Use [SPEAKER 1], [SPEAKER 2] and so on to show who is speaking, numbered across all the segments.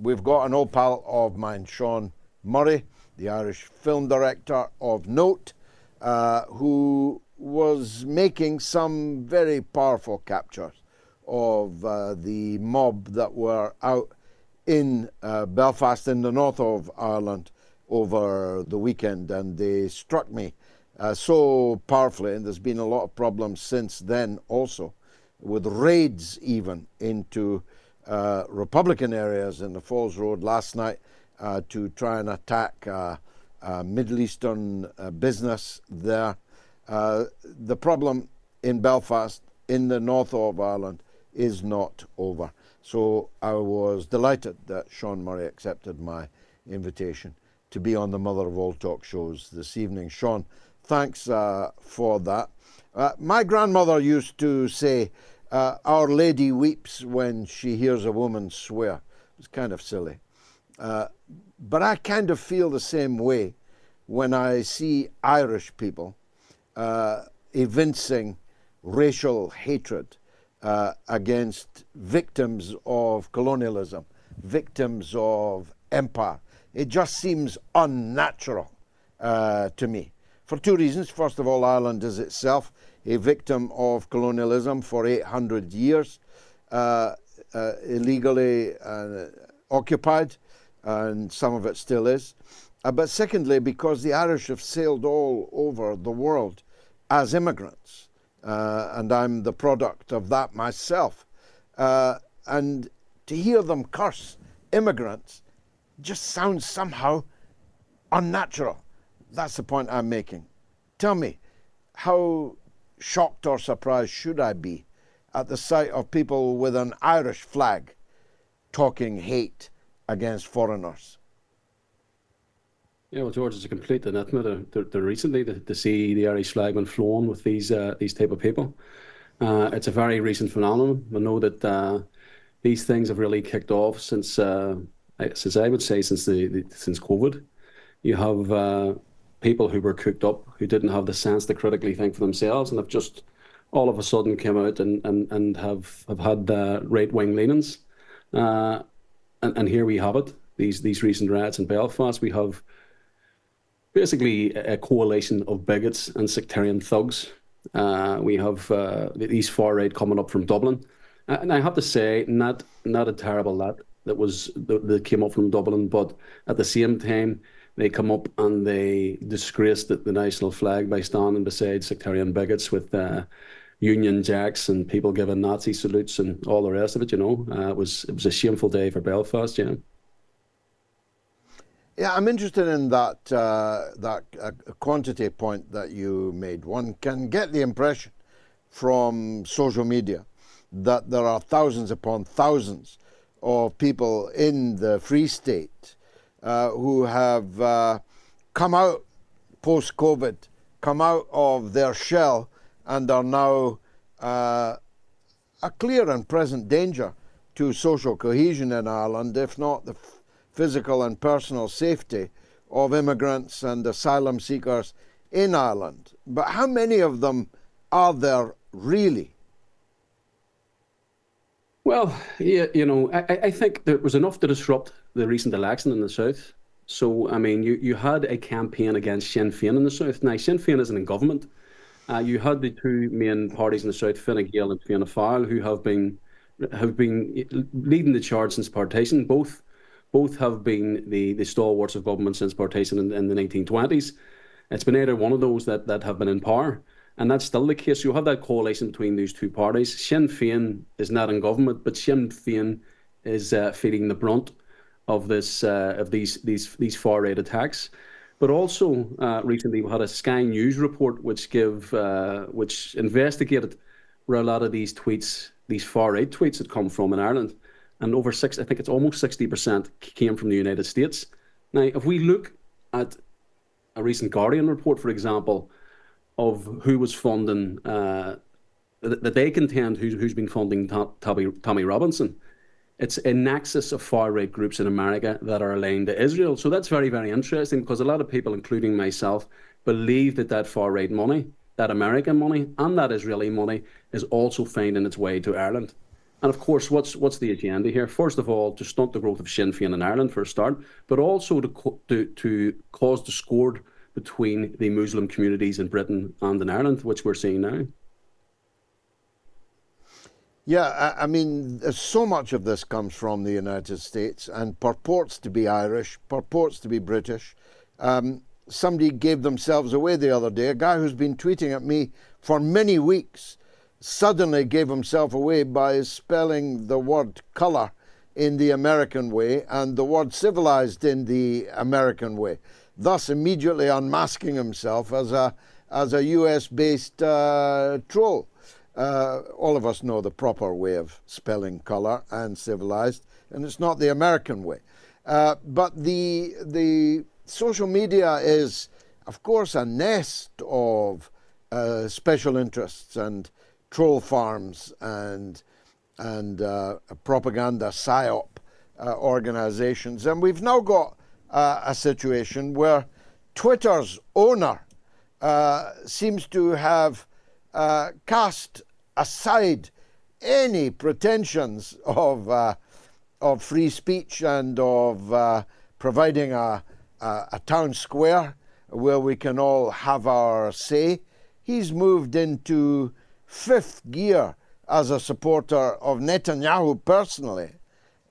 [SPEAKER 1] we've got an old pal of mine, Seán Murray, the Irish film director of note, who was making some very powerful captures of the mob that were out in Belfast in the north of Ireland over the weekend, and they struck me so powerfully, and there's been a lot of problems since then also, with raids even into Republican areas in the Falls Road last night to try and attack Middle Eastern business there. The problem in Belfast, in the north of Ireland, is not over. So I was delighted that Seán Murray accepted my invitation to be on the Mother of All Talk shows this evening. Seán, thanks for that. My grandmother used to say, Our Lady weeps when she hears a woman swear. It's kind of silly. But I kind of feel the same way when I see Irish people evincing racial hatred against victims of colonialism, victims of empire. It just seems unnatural to me, for two reasons. First of all, Ireland is itself a victim of colonialism for 800 years, illegally occupied, and some of it still is. But secondly, because the Irish have sailed all over the world as immigrants, and I'm the product of that myself. And to hear them curse immigrants just sounds somehow unnatural. That's the point I'm making. Tell me, how shocked or surprised should I be at the sight of people with an Irish flag talking hate against foreigners?
[SPEAKER 2] Yeah, well, George, it's a complete anathema to recently to see the Irish flag been flown with these type of people. It's a very recent phenomenon. I know that these things have really kicked off since I would say since COVID. You have people who were cooked up, who didn't have the sense to critically think for themselves, and have just all of a sudden come out and have had right-wing leanings. And here we have it. These recent riots in Belfast, we have basically a coalition of bigots and sectarian thugs. We have these far right coming up from Dublin, and I have to say, not a terrible lot that came up from Dublin, but at the same time, they come up and they disgrace the national flag by standing beside sectarian bigots with Union Jacks and people giving Nazi salutes and all the rest of it. It was a shameful day for Belfast.
[SPEAKER 1] Yeah, I'm interested in that quantity point that you made. One can get the impression from social media that there are thousands upon thousands of people in the Free State who have come out post-COVID, come out of their shell, and are now a clear and present danger to social cohesion in Ireland, if not the physical and personal safety of immigrants and asylum seekers in Ireland. But how many of them are there really?
[SPEAKER 2] Well, yeah, I think there was enough to disrupt the recent election in the South. So, I mean, you had a campaign against Sinn Féin in the South. Now, Sinn Féin isn't in government. You had the two main parties in the South, Fine Gael and Fianna Fáil, who have been leading the charge since partition. Both have been the stalwarts of government since partition in the 1920s. It's been either one of those that have been in power, and that's still the case. You have that coalition between these two parties. Sinn Féin is not in government, but Sinn Féin is feeling the brunt of these far right attacks. But also recently we had a Sky News report which investigated where a lot of these tweets, these far right tweets, had come from in Ireland. And I think it's almost 60% came from the United States. Now, if we look at a recent Guardian report, for example, of who was funding, that they contend who's been funding Tommy Robinson, it's a nexus of far-right groups in America that are aligned to Israel. So that's very, very interesting, because a lot of people, including myself, believe that far-right money, that American money and that Israeli money, is also finding its way to Ireland. And of course, what's the agenda here? First of all, to stunt the growth of Sinn Féin in Ireland for a start, but also to cause discord between the Muslim communities in Britain and in Ireland, which we're seeing now.
[SPEAKER 1] Yeah, I mean, so much of this comes from the United States and purports to be Irish, purports to be British. Somebody gave themselves away the other day. A guy who's been tweeting at me for many weeks suddenly gave himself away by spelling the word colour in the American way and the word civilized in the American way, thus immediately unmasking himself as a US-based troll. All of us know the proper way of spelling colour and civilized, and it's not the American way. But the social media is, of course, a nest of special interests and troll farms and propaganda psyop organizations. And we've now got a situation where Twitter's owner seems to have cast aside any pretensions of free speech and of providing a town square where we can all have our say. He's moved into fifth gear as a supporter of Netanyahu personally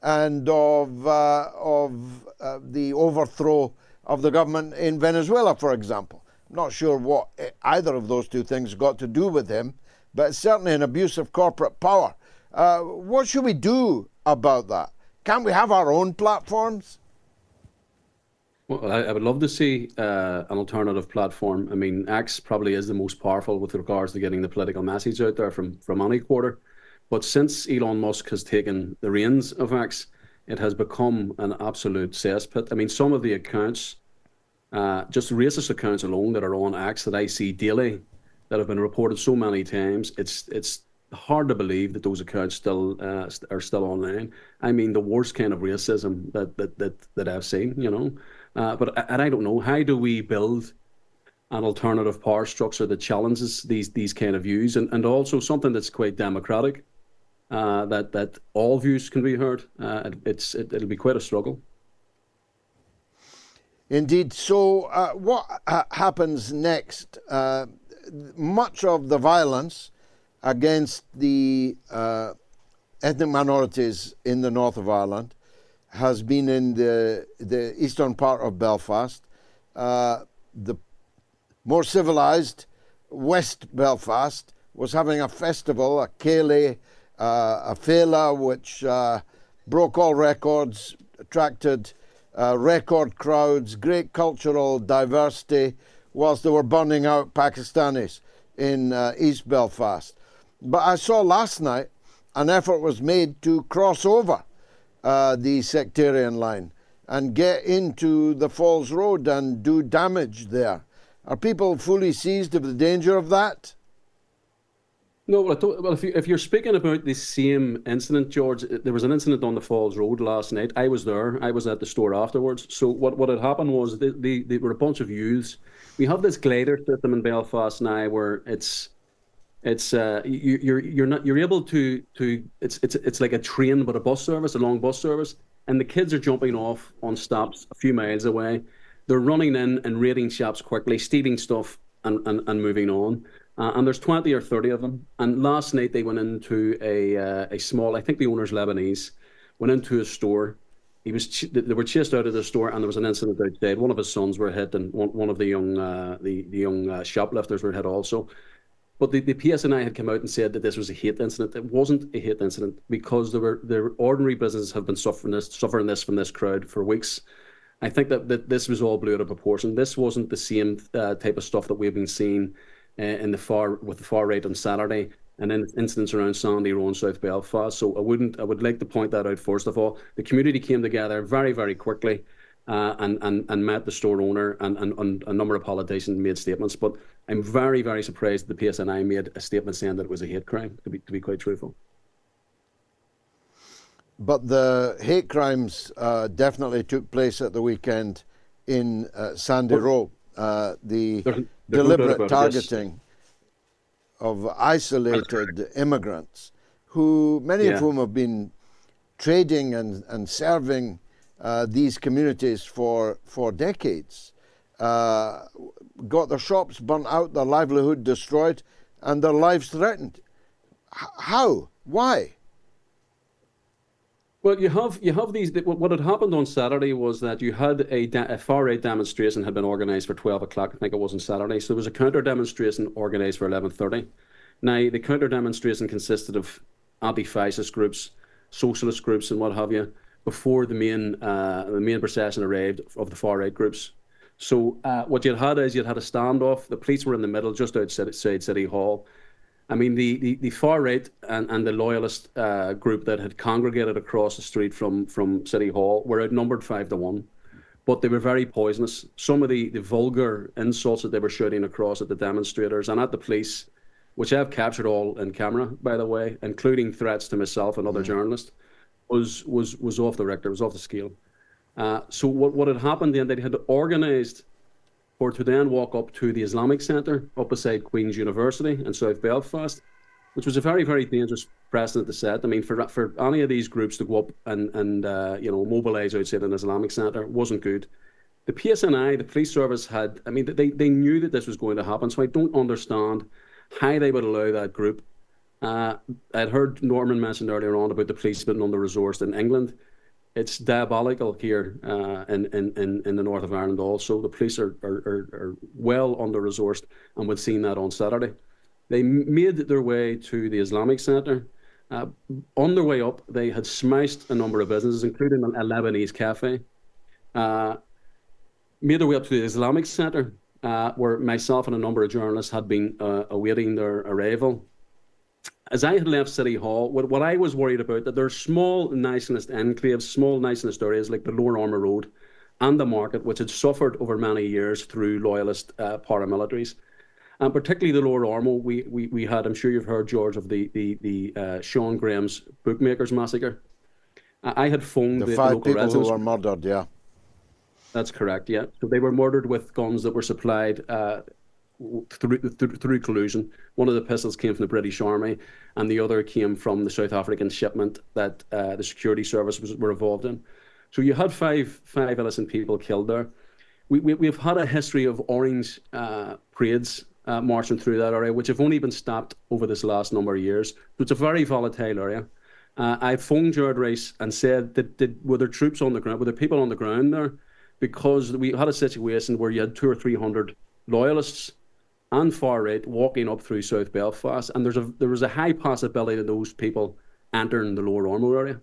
[SPEAKER 1] and of the overthrow of the government in Venezuela, for example. I'm not sure what either of those two things got to do with him, but it's certainly an abuse of corporate power. What should we do about that? Can't we have our own platforms?
[SPEAKER 2] Well, I would love to see an alternative platform. I mean, X probably is the most powerful with regards to getting the political message out there from any quarter. But since Elon Musk has taken the reins of X, it has become an absolute cesspit. I mean, some of the accounts, just racist accounts alone that are on X that I see daily, that have been reported so many times, it's hard to believe that those accounts still are still online. I mean, the worst kind of racism that I've seen, you know. But I don't know, how do we build an alternative power structure that challenges these kind of views and also something that's quite democratic, that all views can be heard? It'll be quite a struggle.
[SPEAKER 1] Indeed. So what happens next? Much of the violence against the ethnic minorities in the north of Ireland has been in the eastern part of Belfast. The more civilized West Belfast was having a festival, a Céile, a Féile, which broke all records, attracted record crowds, great cultural diversity, whilst they were burning out Pakistanis in East Belfast. But I saw last night an effort was made to cross over the sectarian line and get into the Falls Road and do damage there. Are people fully seized of the danger of that?
[SPEAKER 2] No, well, if you're speaking about the same incident, George, there was an incident on the Falls Road last night. I was there. I was at the store afterwards. So what had happened was they were a bunch of youths. We have this glider system in Belfast now where you're able to it's like a train but a bus service, a long bus service, and the kids are jumping off on stops a few miles away. They're running in and raiding shops quickly, stealing stuff and moving on. And there's 20 or 30 of them. And last night they went into a small, I think the owner's Lebanese, went into a store. They were chased out of the store, and there was an incident outside. One of his sons were hit, and one of the young shoplifters were hit also. But the PSNI had come out and said that this was a hate incident. It wasn't a hate incident because their ordinary businesses have been suffering this from this crowd for weeks. I think that this was all blew out of proportion. This wasn't the same type of stuff that we've been seeing with the far right on Saturday, and then incidents around Sandy Row in South Belfast. So I would like to point that out first of all. The community came together very, very quickly and met the store owner, and a number of politicians made statements. But I'm very, very surprised that the PSNI made a statement saying that it was a hate crime, to be quite truthful.
[SPEAKER 1] But the hate crimes definitely took place at the weekend in Sandy Row. The deliberate targeting of isolated immigrants who many of
[SPEAKER 2] Yeah.
[SPEAKER 1] whom have been trading and serving these communities for decades, got their shops burnt out, their livelihood destroyed, and their lives threatened. How? Why?
[SPEAKER 2] Well, you have these. What had happened on Saturday was that you had a far right demonstration had been organised for 12 o'clock. I think it was on Saturday. So there was a counter demonstration organised for 11:30. Now the counter demonstration consisted of anti-fascist groups, socialist groups, and what have you, before the main procession arrived of the far right groups. So what you had is you had a standoff. The police were in the middle, just outside City Hall. I mean, the far right and the loyalist group that had congregated across the street from City Hall were outnumbered 5-1, but they were very poisonous. Some of the vulgar insults that they were shouting across at the demonstrators and at the police, which I've captured all in camera, by the way, including threats to myself and other journalists, was off the Richter, was off the scale. So what had happened then, they had organised for to then walk up to the Islamic Centre up beside Queen's University in South Belfast, which was a very, very dangerous precedent to set. I mean, for any of these groups to go up and mobilise outside an Islamic Centre wasn't good. The PSNI, the police service they knew that this was going to happen, so I don't understand how they would allow that group. I'd heard Norman mentioned earlier on about the police being under-resourced in England. It's diabolical here in the north of Ireland also. The police are well under-resourced, and we'd seen that on Saturday. They made their way to the Islamic Centre. On their way up, they had smashed a number of businesses, including a Lebanese cafe. Made their way up to the Islamic Centre, where myself and a number of journalists had been awaiting their arrival. As I had left City Hall, what I was worried about, that there are small nationalist enclaves, small nationalist areas like the Lower Ormer Road and the Market, which had suffered over many years through loyalist paramilitaries. And particularly the Lower Ormer, we had, I'm sure you've heard, George, of the Sean Graham's Bookmakers Massacre. I had phoned the
[SPEAKER 1] five
[SPEAKER 2] local
[SPEAKER 1] people
[SPEAKER 2] residents.
[SPEAKER 1] who were murdered, yeah.
[SPEAKER 2] That's correct, yeah. So they were murdered with guns that were supplied through collusion. One of the pistols came from the British Army, and the other came from the South African shipment that the security service were involved in. So you had five innocent people killed there. We've had a history of orange parades marching through that area, which have only been stopped over this last number of years. So it's a very volatile area. I phoned Gerard Rice and said, were there troops on the ground? Were there people on the ground there? Because we had a situation where you had 200 or 300 loyalists and far right walking up through South Belfast, and there was a high possibility that those people entering the Lower Ormo area.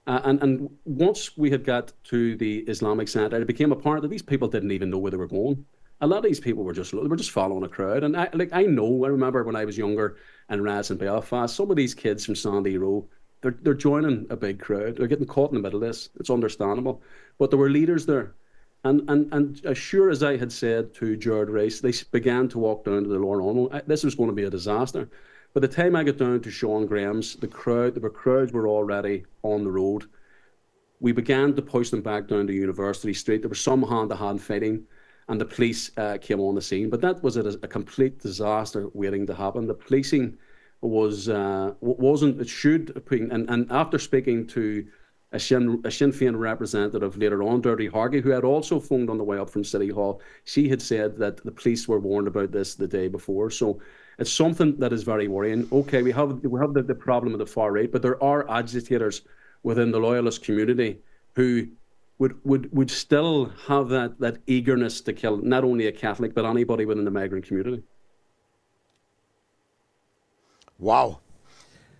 [SPEAKER 2] And once we had got to the Islamic Centre, it became apparent that these people didn't even know where they were going. A lot of these people were just following a crowd. And I remember when I was younger and riots in Belfast, some of these kids from Sandy Row, they're joining a big crowd. They're getting caught in the middle of this. It's understandable. But there were leaders there. And as sure as I had said to Gerard Rice, they began to walk down to the Lower Ormo. This was going to be a disaster. By the time I got down to Sean Graham's, the crowds were already on the road. We began to push them back down to University Street. There was some hand-to-hand fighting, and the police came on the scene. But that was a complete disaster waiting to happen. The policing wasn't. It should have been. And after speaking to a Sinn Féin representative later on, Dirty Hargey, who had also phoned on the way up from City Hall, she had said that the police were warned about this the day before. So it's something that is very worrying. Okay, we have the problem of the far right, but there are agitators within the loyalist community who would still have that eagerness to kill not only a Catholic but anybody within the migrant community.
[SPEAKER 1] Wow.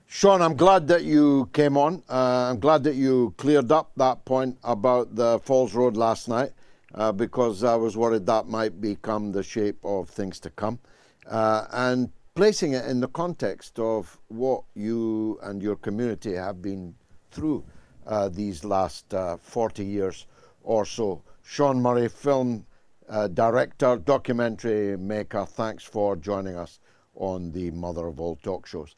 [SPEAKER 1] Sean, I'm glad that you came on. I'm glad that you cleared up that point about the Falls Road last night, because I was worried that might become the shape of things to come. And placing it in the context of what you and your community have been through these last 40 years or so. Seán Murray, film director, documentary maker, thanks for joining us on the Mother of All Talk Shows.